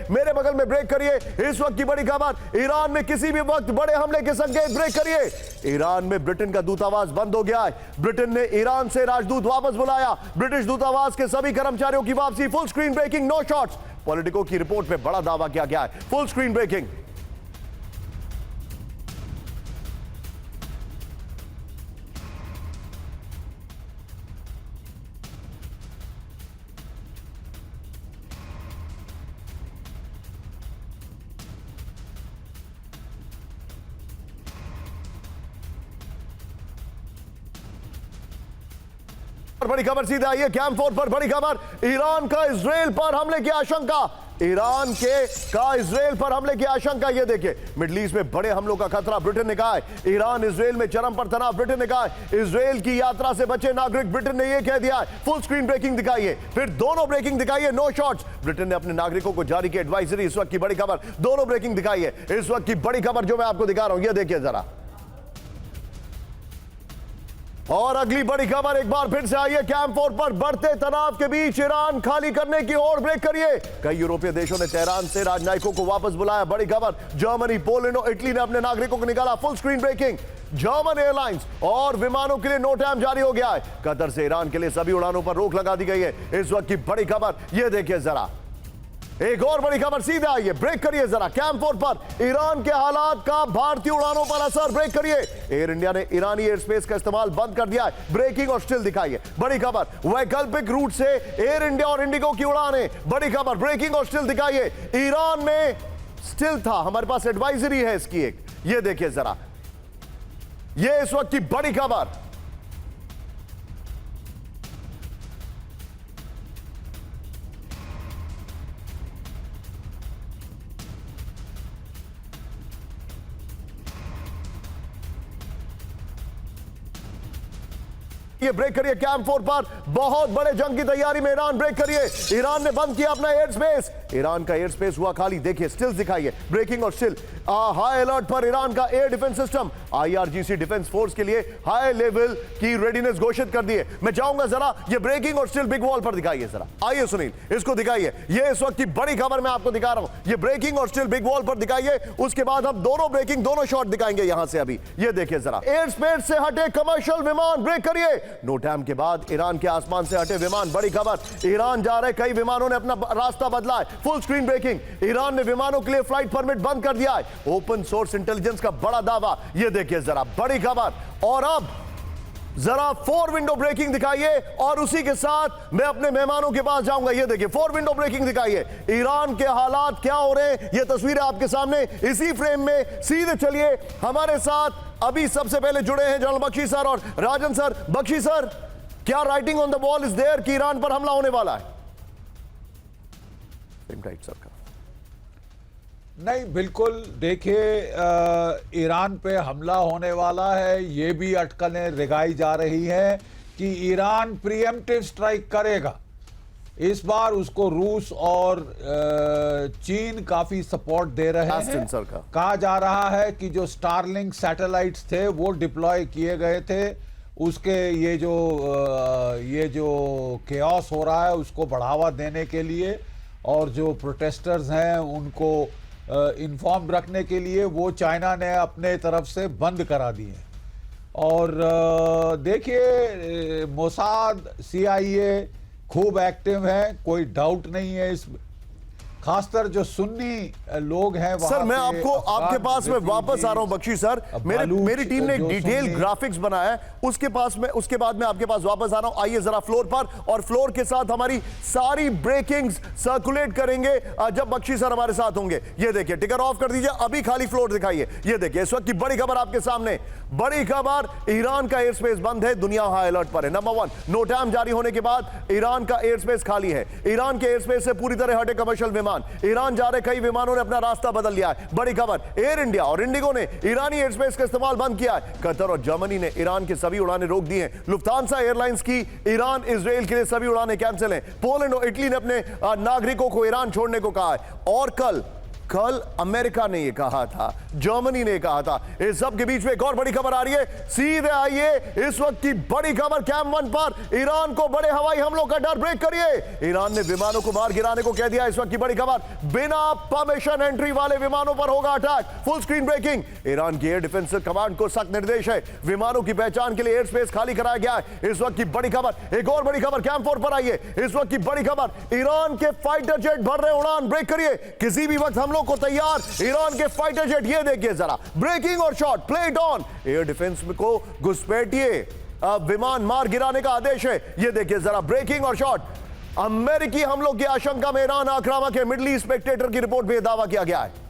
मेरे बगल में ब्रेक करिए। इस वक्त की बड़ी खबर, ईरान में किसी भी वक्त बड़े हमले के संकेत। ब्रेक करिए। ईरान में ब्रिटेन का दूतावास बंद हो गया है। ब्रिटेन ने ईरान से राजदूत वापस बुलाया। ब्रिटिश दूतावास के सभी कर्मचारियों की वापसी। Full screen breaking, no shots. Politico की रिपोर्ट में बड़ा दावा किया गया है। Full screen breaking. बड़ी खबर सीधे आई है कैंप 4 पर। बड़ी खबर, ईरान का इजराइल पर हमले की आशंका। ईरान का इजराइल पर हमले की आशंका। यह देखिए, मिडिल ईस्ट में बड़े हमलों का खतरा। ब्रिटेन ने कहा है ईरान इजराइल में चरम पर तनाव। ब्रिटेन ने कहा है इजराइल की यात्रा से बचे नागरिक। ब्रिटेन ने यह कह दिया है। फुल स्क्रीन ब्रेकिंग दिखाइए, फिर दोनों ब्रेकिंग दिखाइए, नो शॉट्स। ब्रिटेन ने अपने नागरिकों को जारी की एडवाइजरी। इस वक्त की बड़ी खबर, दोनों ब्रेकिंग दिखाइए। इस वक्त की बड़ी खबर जो मैं आपको दिखा रहा हूं, यह देखिए जरा। और अगली बड़ी खबर एक बार फिर से आई है कैंप 4 पर। बढ़ते तनाव के बीच ईरान खाली करने की ओर। ब्रेक करिए। कई यूरोपीय देशों ने तेहरान से राजनयिकों को वापस बुलाया। बड़ी खबर, जर्मनी, पोलैंड और इटली ने अपने नागरिकों को निकाला। Full screen breaking. German airlines और विमानों के लिए नो टाइम जारी हो गया है। कतर से ईरान के लिए सभी उड़ानों पर रोक लगा दी गई है। इस वक्त की बड़ी खबर यह देखिए जरा। एक और बड़ी खबर सीधे आई है। ब्रेक करिए जरा। कैंप 4 पर ईरान के हालात का भारतीय उड़ानों पर असर। ब्रेक करिए। एयर इंडिया ने ईरानी एयर स्पेस का इस्तेमाल बंद कर दिया है। ब्रेकिंग और स्टिल दिखाइए। बड़ी खबर, वैकल्पिक रूट से एयर इंडिया और इंडिगो की उड़ानें। बड़ी खबर, ब्रेकिंग और स्टिल दिखाइए। ईरान में स्टिल था, हमारे पास एडवाइजरी है इसकी एक। ये देखिए जरा, ये इस वक्त की बड़ी खबर। ये ब्रेक करिए कैंप 4 पर। बहुत बड़े जंग की तैयारी में ईरान। ब्रेक करिए। ईरान ने बंद किया अपना एयर स्पेस। ईरान का एयर स्पेस हुआ खाली। देखिए स्टिल्स दिखाइए। ब्रेकिंग और स्टिल। हाई अलर्ट पर ईरान का air defence system. IRGC defence force के लिए हाई लेवल की रेडीनेस घोषित कर दिए। मैं चाहूंगा जरा ये ब्रेकिंग और स्टिल बिग वॉल पर दिखाइए जरा। आइए सुनील, इसको दिखाइए। ये इस वक्त की बड़ी खबर मैं आपको दिखा रहा हूं। ये ब्रेकिंग और स्टिल बिग वॉल पर दिखाइए। उसके बाद हम दोनों ब्रेकिंग, दोनों शॉट दिखाएंगे यहां से अभी। ये देखिए जरा। एयर स्पेस से हटे कमर्शियल विमान। ब्रेक करिए। नो टाइम के बाद ईरान के आसमान से हटे विमान। बड़ी खबर, ईरान जा रहे कई विमानों ने अपना रास्ता बदला है। Full screen breaking. ईरान ने विमानों के लिए फ्लाइट परमिट बंद कर दिया है। ओपन सोर्स इंटेलिजेंस का बड़ा दावा। यह देखिए जरा, बड़ी खबर। और अब जरा 4 विंडो ब्रेकिंग दिखाइए और उसी के साथ मैं अपने मेहमानों के पास जाऊंगा। ये देखिए 4 विंडो ब्रेकिंग दिखाइए। ईरान के हालात क्या हो रहे हैं, ये तस्वीरें आपके सामने इसी फ्रेम में। सीधे चलिए, हमारे साथ अभी सबसे पहले जुड़े हैं जनरल बख्शी सर और राजन सर। बख्शी सर, क्या writing on the wall is there कि ईरान पर हमला होने वाला है? राइट सर का नहीं, बिल्कुल। देखिए, ईरान पे हमला होने वाला है। ये भी अटकलें लगाई जा रही हैं कि ईरान प्रीएम्प्टिव स्ट्राइक करेगा। इस बार उसको रूस और चीन काफी सपोर्ट दे रहे हैं। कहा जा रहा है कि जो स्टारलिंक सैटेलाइट्स थे वो डिप्लॉय किए गए थे। उसके ये जो केओस हो रहा है उसको बढ़ावा देने के लिए और जो प्रोटेस्टर्स हैं उनको इन्फॉर्म रखने के लिए वो चाइना ने अपने तरफ से बंद करा दिए। और देखिए, मोसाद, सीआईए खूब एक्टिव है, कोई डाउट नहीं है इसमें। खासकर जो सुन्नी लोग हैं सर, मैं आपके पास में वापस आ रहा हूं बख्शी सर। मेरी टीम ने डिटेल ग्राफिक्स बनाया है, उसके बाद में आपके पास वापस आ रहा हूं। आइए जरा फ्लोर पर, और फ्लोर के साथ हमारी सारी ब्रेकिंग्स सर्कुलेट करेंगे जब बख्शी सर हमारे साथ होंगे। ये देखिए, टिकर ऑफ कर दीजिए, अभी खाली फ्लोर दिखाइए। ये देखिए इस वक्त की बड़ी खबर आपके सामने। बड़ी खबर, ईरान का एयर स्पेस बंद है, दुनिया हाई अलर्ट पर है। नंबर 1, नो टाइम जारी होने के बाद ईरान का एयर स्पेस खाली है। ईरान के एयर स्पेस से पूरी तरह हटे कमर्शियल विमान। ईरान जा रहे कई विमानों ने अपना रास्ता बदल लिया है। बड़ी खबर, एयर इंडिया और इंडिगो ने ईरानी एयर स्पेस का इस्तेमाल बंद किया है। कतर और जर्मनी ने ईरान के सभी उड़ानें रोक दी हैं। लुफ्तांसा एयरलाइंस की ईरान इजराइल के लिए सभी उड़ानें कैंसिल हैं। पोलैंड और इटली ने अपने नागरिकों को ईरान छोड़ने को कहा है। और कल कल अमेरिका ने यह कहा था, जर्मनी ने कहा था। इस सब के बीच में एक और बड़ी खबर आ रही है, सीधे आइए इस वक्त की बड़ी खबर। कैम 1 पर ईरान को बड़े हवाई हमलों का डर। ब्रेक करिए, ईरान ने विमानों को मार गिराने को कह दिया। इस वक्त की बड़ी खबर, बिना परमिशन एंट्री वाले विमानों पर होगा attack. Full screen breaking, Iran की एयर डिफेंस कमांड को सख्त निर्देश है, विमानों की पहचान के लिए एयर स्पेस खाली कराया गया है। इस वक्त की बड़ी खबर, एक और बड़ी खबर कैम 4 पर आइए। इस वक्त की बड़ी खबर, ईरान के फाइटर जेट भर रहे उड़ान। ब्रेक करिए, किसी भी वक्त हमलों को तैयार ईरान के फाइटर जेट। ये देखिए जरा, ब्रेकिंग और shot, play it on. Air defence को घुसपैठिए, अब विमान मार गिराने का आदेश है। ये देखिए जरा, ब्रेकिंग और शॉट। अमेरिकी हमलों की आशंका में ईरान आक्रामक है, मिडल ईस्ट स्पेक्टेटर की रिपोर्ट में दावा किया गया है।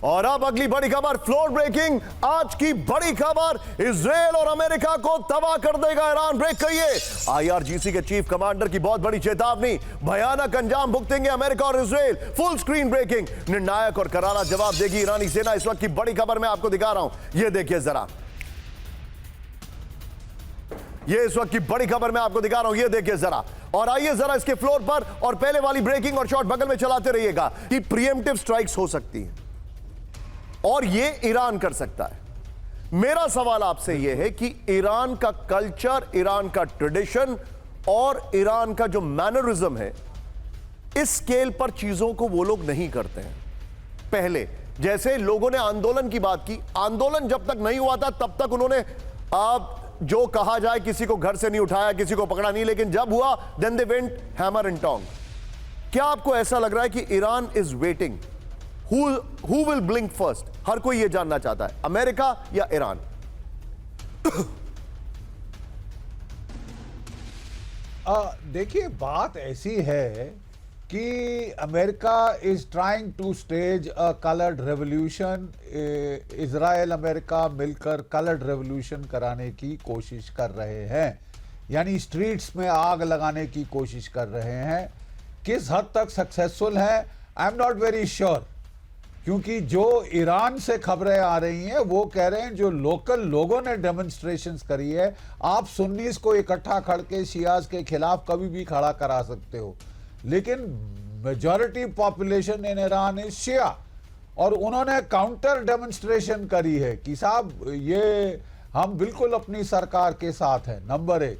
और अब अगली बड़ी खबर, फ्लोर ब्रेकिंग। आज की बड़ी खबर, इजराइल और अमेरिका को तबाह कर देगा ईरान। ब्रेक करिए, आईआरजीसी के चीफ कमांडर की बहुत बड़ी चेतावनी, भयानक अंजाम भुगतेंगे अमेरिका और इजराइल। फुल स्क्रीन ब्रेकिंग, निर्णायक और करारा जवाब देगी ईरानी सेना। इस वक्त की बड़ी खबर मैं आपको दिखा रहा हूं, यह देखिए जरा, ये इस वक्त की बड़ी खबर मैं आपको दिखा रहा हूं, ये देखिए जरा। और आइए जरा इसके फ्लोर पर, और पहले वाली ब्रेकिंग और शॉट बगल में चलाते रहिएगा कि प्रीएम्प्टिव स्ट्राइक्स हो सकती हैं और ये ईरान कर सकता है। मेरा सवाल आपसे यह है कि ईरान का कल्चर, ईरान का ट्रेडिशन और ईरान का जो मैनरिज्म है, इस स्केल पर चीजों को वो लोग नहीं करते हैं। पहले जैसे लोगों ने आंदोलन की बात की, आंदोलन जब तक नहीं हुआ था तब तक उन्होंने जो कहा जाए, किसी को घर से नहीं उठाया, किसी को पकड़ा नहीं, लेकिन जब हुआ then they went hammer and tong. क्या आपको ऐसा लग रहा है कि Iran is waiting? Who will blink first? हर कोई यह जानना चाहता है, अमेरिका या ईरान? देखिए, बात ऐसी है कि America is trying to stage a coloured revolution. Israel America मिलकर कलर्ड रेवोल्यूशन कराने की कोशिश कर रहे हैं, यानी स्ट्रीट्स में आग लगाने की कोशिश कर रहे हैं। किस हद तक सक्सेसफुल है, I am not very sure, क्योंकि जो ईरान से खबरें आ रही हैं वो कह रहे हैं जो लोकल लोगों ने डेमोन्स्ट्रेशंस करी है, आप सुन्नीस को इकट्ठा करके शियाज के खिलाफ कभी भी खड़ा करा सकते हो, लेकिन majority population in Iran is Shia. और उन्होंने काउंटर डेमोन्स्ट्रेशन करी है कि साहब ये हम बिल्कुल अपनी सरकार के साथ हैं, नंबर 1।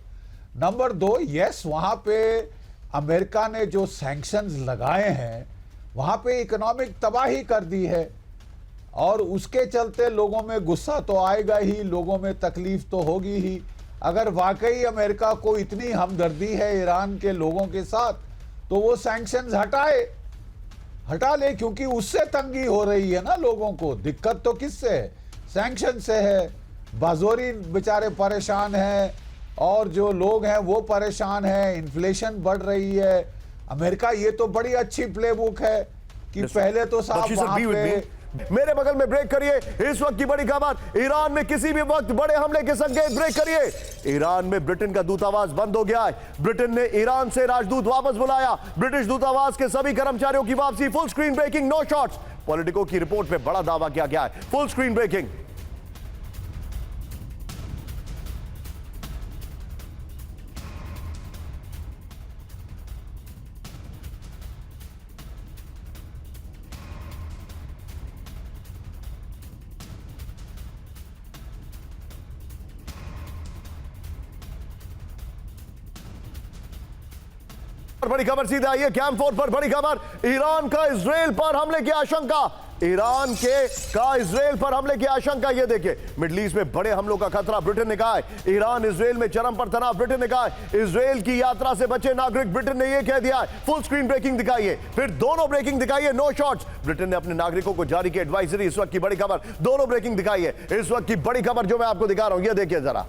नंबर 2, यस, वहाँ पे अमेरिका ने जो सैंक्शंस लगाए हैं वहाँ पे इकोनॉमिक तबाही कर दी है, और उसके चलते लोगों में गुस्सा तो आएगा ही, लोगों में तकलीफ तो होगी ही। अगर वाकई अमेरिका को इतनी हमदर्दी है ईरान के लोगों के साथ, तो वो सैंक्शंस हटा ले, क्योंकि उससे तंगी हो रही है ना लोगों को। दिक्कत तो किससे है? सैंक्शन से है। बाजोरी बेचारे परेशान हैं, और जो लोग हैं वो परेशान हैं, इन्फ्लेशन बढ़ रही है। अमेरिका ये तो बड़ी अच्छी प्लेबुक है कि पहले तो साहब वहां पे। मेरे बगल में ब्रेक करिए, इस वक्त की बड़ी खबर, ईरान में किसी भी वक्त बड़े हमले के संकेत। ब्रेक करिए, ईरान में ब्रिटेन का दूतावास बंद हो गया है। ब्रिटेन ने ईरान से राजदूत वापस बुलाया, ब्रिटिश दूतावास के सभी कर्मचारियों की वापसी। Full screen breaking, no shots. Politico की रिपोर्ट में बड़ा दावा किया गया है। फुल स्क्रीन ब्रेकिंग, बड़ी खबर सीधे आई है कैम 4 पर। बड़ी खबर, ईरान का इजराइल पर हमले की आशंका। ईरान का इजराइल पर हमले की आशंका। ये देखिए, मिडल ईस्ट में बड़े हमलों का खतरा। ब्रिटेन ने कहा है ईरान इजराइल में चरम पर तनाव। ब्रिटेन ने कहा है इजराइल की यात्रा से बचे नागरिक। ब्रिटेन ने यह कह दिया है। फुल स्क्रीन ब्रेकिंग दिखाइए, फिर दोनों ब्रेकिंग दिखाइए, नो शॉट्स। ब्रिटेन ने अपने नागरिकों को जारी की एडवाइजरी। इस वक्त की बड़ी खबर, दोनों ब्रेकिंग दिखाइए। इस वक्त की बड़ी खबर जो मैं आपको दिखा रहा हूं, यह देखिए जरा।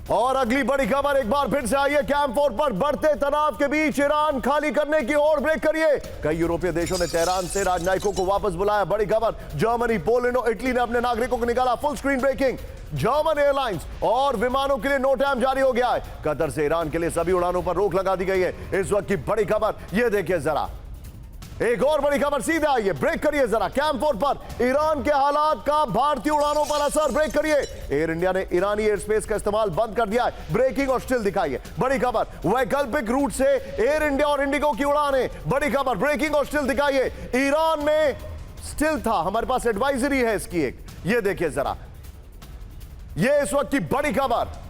और अगली बड़ी खबर एक बार फिर से आई है कैम 4 पर। बढ़ते तनाव के बीच ईरान खाली करने की ओर। ब्रेक करिए, कई यूरोपीय देशों ने तेहरान से राजनयिकों को वापस बुलाया। बड़ी खबर, जर्मनी, पोलैंड और इटली ने अपने नागरिकों को निकाला। Full screen breaking, German airlines और विमानों के लिए नो टाइम जारी हो गया है। कतर से ईरान के लिए सभी उड़ानों पर रोक लगा दी गई है। इस वक्त की बड़ी खबर, यह देखिए जरा। एक और बड़ी खबर सीधे आई है, ब्रेक करिए जरा। कैंप 4 पर ईरान के हालात का भारतीय उड़ानों पर असर, ब्रेक करिए। एयर इंडिया ने ईरानी एयर स्पेस का इस्तेमाल बंद कर दिया है। ब्रेकिंग और स्टिल दिखाइए, बड़ी खबर। वैकल्पिक रूट से एयर इंडिया और इंडिगो की उड़ानें, बड़ी खबर। ब्रेकिंग और स्टिल दिखाइए। ईरान में स्टिल था, हमारे पास एडवाइजरी है इसकी एक, ये देखिए जरा, ये इस वक्त की बड़ी खबर।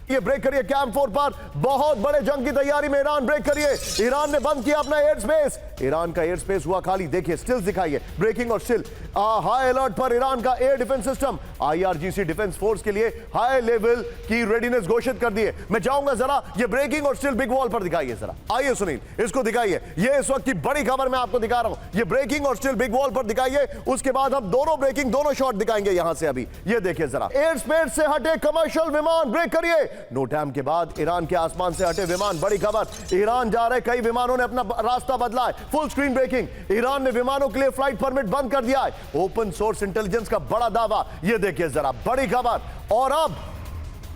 ये ब्रेक करिए। कैंप 4 पर बहुत बड़े जंग की तैयारी में ईरान, ब्रेक करिए। ईरान ने बंद किया अपना एयर स्पेस, ईरान का एयर स्पेस हुआ खाली, देखिए स्टिल्स दिखाइए। ब्रेकिंग और स्टिल। हाई अलर्ट पर ईरान का air defence system, IRGC defence force के लिए हाई लेवल की रेडीनेस घोषित कर दी है। मैं चाहूंगा जरा ये ब्रेकिंग और स्टिल बिग वॉल पर दिखाइए जरा, आइए सुनील इसको दिखाइए। ये इस वक्त की बड़ी खबर मैं आपको दिखा रहा हूं, ये ब्रेकिंग और स्टिल बिग वॉल पर दिखाइए। उसके बाद हम दोनों ब्रेकिंग दोनों शॉट दिखाएंगे यहां से अभी, ये देखिए जरा। एयर स्पेस से हटे कमर्शियल विमान, ब्रेक करिए। नो टाइम के बाद ईरान के आसमान से हटे विमान, बड़ी खबर। ईरान जा रहे कई विमानों ने अपना रास्ता बदला है, फुल स्क्रीन ब्रेकिंग। ईरान ने विमानों के लिए फ्लाइट परमिट बंद कर दिया है, ओपन सोर्स इंटेलिजेंस का बड़ा दावा, ये देखिए जरा, बड़ी खबर। और अब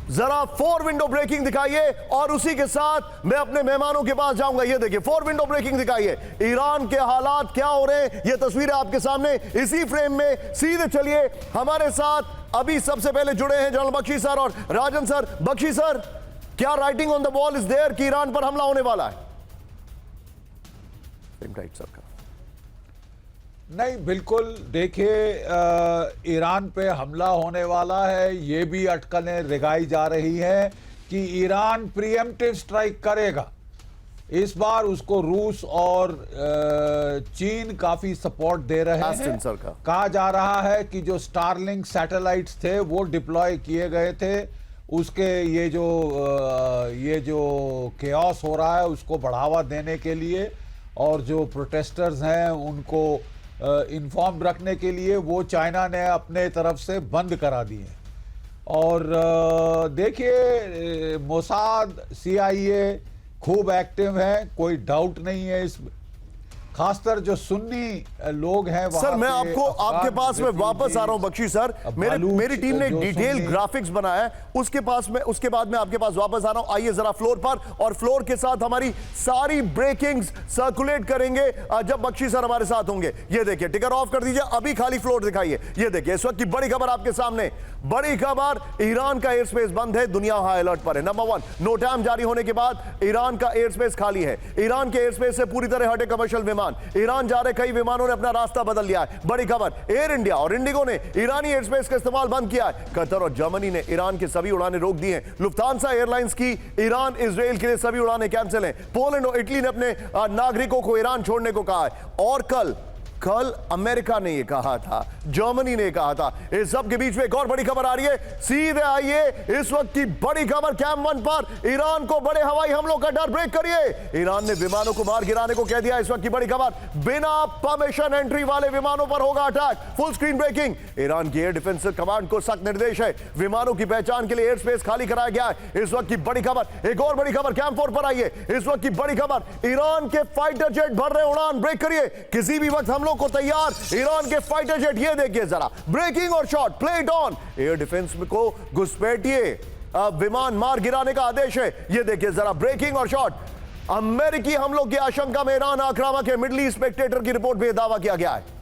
जरा 4 विंडो ब्रेकिंग दिखाइए और उसी के साथ मैं अपने मेहमानों के पास जाऊंगा। ये देखिए 4 विंडो ब्रेकिंग दिखाइए। ईरान के हालात क्या हो रहे हैं, ये तस्वीरें आपके सामने इसी फ्रेम में। सीधे चलिए, हमारे साथ अभी सबसे पहले जुड़े हैं जनरल बख्शी सर और राजन सर। बख्शी सर, क्या writing on the wall is there कि ईरान पर हमला होने वाला है? सर का नहीं, बिल्कुल। देखिए, ईरान पे हमला होने वाला है, ये भी अटकलें लगाई जा रही हैं कि ईरान प्रीएम्प्टिव स्ट्राइक करेगा। इस बार उसको रूस और चीन काफी सपोर्ट दे रहे हैं। कहा जा रहा है कि जो स्टारलिंक सैटेलाइट्स थे वो डिप्लॉय किए गए थे, उसके ये जो केओस हो रहा है उसको बढ़ावा देने के लिए, और जो प्रोटेस्टर्स हैं उनको इन्फॉर्म रखने के लिए वो चाइना ने अपने तरफ से बंद करा दिए। और देखिए, मोसाद, सीआईए खूब एक्टिव है, कोई डाउट नहीं है इसमें। खासकर जो सुन्नी लोग हैं वहां सर, मैं आपके पास में वापस आ रहा हूं बख्शी सर। मेरी टीम ने एक डिटेल ग्राफिक्स बनाया है, उसके बाद में आपके पास वापस आ रहा हूं। आइए जरा फ्लोर पर, और फ्लोर के साथ हमारी सारी ब्रेकिंग्स सर्कुलेट करेंगे जब बख्शी सर हमारे साथ होंगे। ये देखिए, टिकर ऑफ कर दीजिए, अभी खाली फ्लोर दिखाइए। ये देखिए इस वक्त की बड़ी खबर आपके सामने, बड़ी खबर। ईरान का एयर स्पेस बंद है, दुनिया हाई अलर्ट पर है। नंबर 1, नो टाइम जारी होने के बाद ईरान का एयर स्पेस खाली है। ईरान के एयर स्पेस से पूरी तरह हटे कमर्शियल विमान, ईरान जा रहे कई विमानों ने अपना रास्ता बदल लिया है, बड़ी खबर। एयर इंडिया और इंडिगो ने ईरानी एयर स्पेस का इस्तेमाल बंद किया है। कतर और जर्मनी ने ईरान के सभी उड़ानें रोक दी हैं। लुफ्तांसा एयरलाइंस की ईरान इजराइल के लिए सभी उड़ानें कैंसिल हैं। पोलैंड और इटली ने अपने नागरिकों को ईरान छोड़ने को कहा है। और कल अमेरिका ने यह कहा था, जर्मनी ने कहा था। इस सब के बीच में एक और बड़ी खबर आ रही है, सीधे आइए। इस वक्त की बड़ी खबर, कैंप 1 पर ईरान को बड़े हवाई हमलों का डर, ब्रेक करिए। ईरान ने विमानों को मार गिराने को कह दिया। इस वक्त की बड़ी खबर, बिना परमिशन एंट्री वाले विमानों पर होगा attack, full screen breaking. Iran की एयर डिफेंस कमांड को सख्त निर्देश है, विमानों की पहचान के लिए एयर स्पेस खाली कराया गया है। इस वक्त की बड़ी खबर, एक और बड़ी खबर कैंप 4 पर आइए। इस वक्त की बड़ी खबर, ईरान के फाइटर जेट भर रहे उड़ान, ब्रेक करिए। किसी भी वक्त हमलों को तैयार ईरान के फाइटर जेट, ये देखिए जरा, ब्रेकिंग और shot, play it on. Air defence को घुसपैठिए, विमान मार गिराने का आदेश है। ये देखिए जरा, ब्रेकिंग और शॉट। अमेरिकी हमलों की आशंका में ईरान आक्रामक है, मिडल ईस्ट स्पेक्टेटर की रिपोर्ट में दावा किया गया है।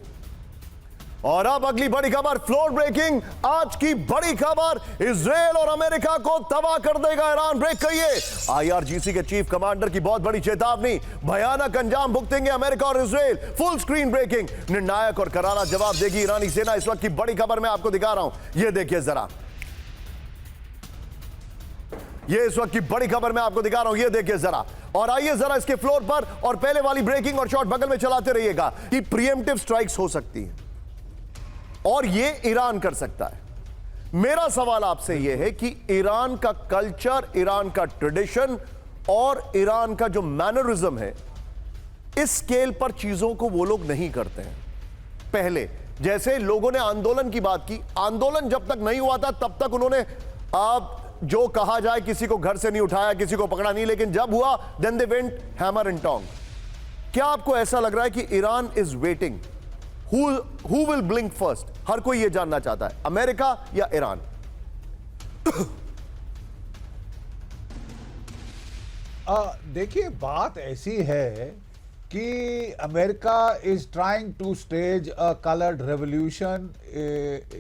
और अब अगली बड़ी खबर, फ्लोर ब्रेकिंग। आज की बड़ी खबर, इजराइल और अमेरिका को तबाह कर देगा ईरान, ब्रेक करिए। आईआरजीसी के चीफ कमांडर की बहुत बड़ी चेतावनी, भयानक अंजाम भुगतेंगे अमेरिका और इजराइल, फुल स्क्रीन ब्रेकिंग। निर्णायक और करारा जवाब देगी ईरानी सेना। इस वक्त की बड़ी खबर मैं आपको दिखा रहा हूं, ये देखिए जरा, ये इस वक्त की बड़ी खबर मैं आपको दिखा रहा हूं, ये देखिए जरा। और आइए जरा इसके फ्लोर पर, और पहले वाली ब्रेकिंग और शॉट बगल में चलाते रहिएगा कि प्रीएम्प्टिव स्ट्राइक्स हो सकती है और ये ईरान कर सकता है। मेरा सवाल आपसे यह है कि ईरान का कल्चर, ईरान का ट्रेडिशन और ईरान का जो मैनरिज्म है, इस स्केल पर चीजों को वो लोग नहीं करते हैं। पहले जैसे लोगों ने आंदोलन की बात की, आंदोलन जब तक नहीं हुआ था तब तक उन्होंने आप जो कहा जाए, किसी को घर से नहीं उठाया, किसी को पकड़ा नहीं, लेकिन जब हुआ then they went hammer and tong. क्या आपको ऐसा लग रहा है कि Iran is waiting, who will blink first? हर कोई यह जानना चाहता है, अमेरिका या ईरान? देखिए, बात ऐसी है कि America is trying to stage a coloured revolution.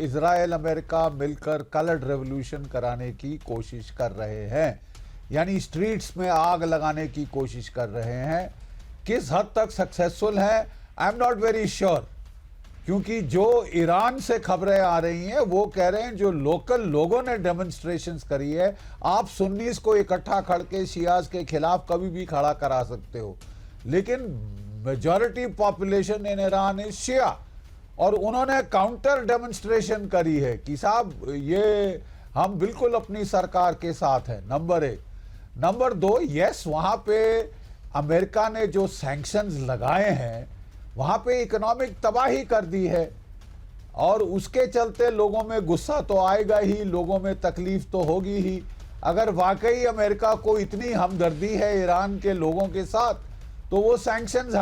Israel America मिलकर कलर्ड रेवोल्यूशन कराने की कोशिश कर रहे हैं, यानी स्ट्रीट्स में आग लगाने की कोशिश कर रहे हैं। किस हद तक सक्सेसफुल है, I am not very sure, क्योंकि जो ईरान से खबरें आ रही हैं वो कह रहे हैं जो लोकल लोगों ने डेमोन्स्ट्रेशंस करी है, आप सुन्नीस को इकट्ठा करके शियाज के खिलाफ कभी भी खड़ा करा सकते हो, लेकिन majority population in Iran is Shia. और उन्होंने काउंटर डेमोन्स्ट्रेशन करी है कि साहब ये हम बिल्कुल अपनी सरकार के साथ हैं, नंबर 1। नंबर 2, यस, वहाँ पे अमेरिका ने जो सैंक्शंस लगाए हैं वहाँ पे इकोनॉमिक तबाही कर दी है, और उसके चलते लोगों में गुस्सा तो आएगा ही, लोगों में तकलीफ तो होगी ही। अगर वाकई अमेरिका को इतनी हमदर्दी है ईरान के लोगों के साथ, तो वो सैंक्शंस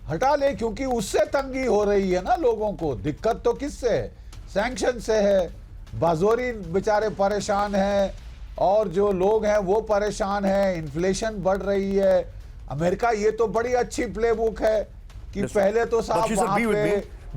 हटा ले, क्योंकि उससे तंगी हो रही है ना लोगों को। दिक्कत तो किससे है? सैंक्शन से है। बाजोरी बेचारे परेशान हैं, और जो लोग हैं वो परेशान हैं, इन्फ्लेशन बढ़ रही है। अमेरिका ये तो बड़ी अच्छी प्लेबुक है कि पहले तो साहब वहां पे